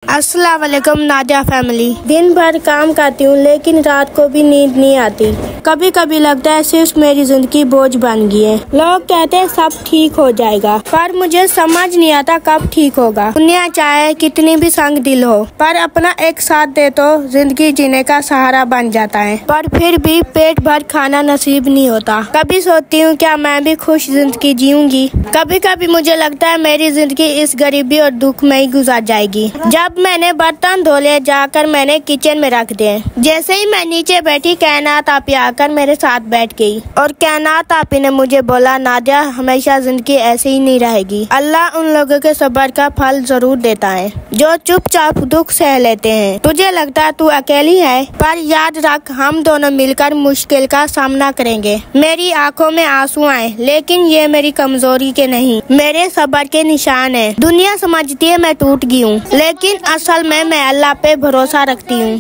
अस्सलाम वालेकुम नादिया फैमिली। दिन भर काम करती हूँ लेकिन रात को भी नींद नहीं आती। कभी कभी लगता है सिर्फ मेरी जिंदगी बोझ बन गई है। लोग कहते हैं सब ठीक हो जाएगा, पर मुझे समझ नहीं आता कब ठीक होगा। दुनिया चाहे कितनी भी संग दिल हो, पर अपना एक साथ दे तो जिंदगी जीने का सहारा बन जाता है। पर फिर भी पेट भर खाना नसीब नहीं होता। कभी सोचती हूँ क्या मैं भी खुश जिंदगी जीऊंगी। कभी कभी मुझे लगता है मेरी जिंदगी इस गरीबी और दुख में ही गुजर जाएगी। जब मैंने बर्तन धोले जाकर मैंने किचन में रख दिए। जैसे ही मैं नीचे बैठी कायनात आपी आकर मेरे साथ बैठ गई और कायनात आपी ने मुझे बोला, नादिया हमेशा जिंदगी ऐसे ही नहीं रहेगी। अल्लाह उन लोगों के सब्र का फल जरूर देता है जो चुपचाप दुख सह लेते हैं। तुझे लगता है तू अकेली है, पर याद रख हम दोनों मिलकर मुश्किल का सामना करेंगे। मेरी आंखों में आंसू आए लेकिन ये मेरी कमजोरी के नहीं, मेरे सब्र के निशान है। दुनिया समझती है मैं टूट गई हूँ, लेकिन असल में मैं अल्लाह पे भरोसा रखती हूँ।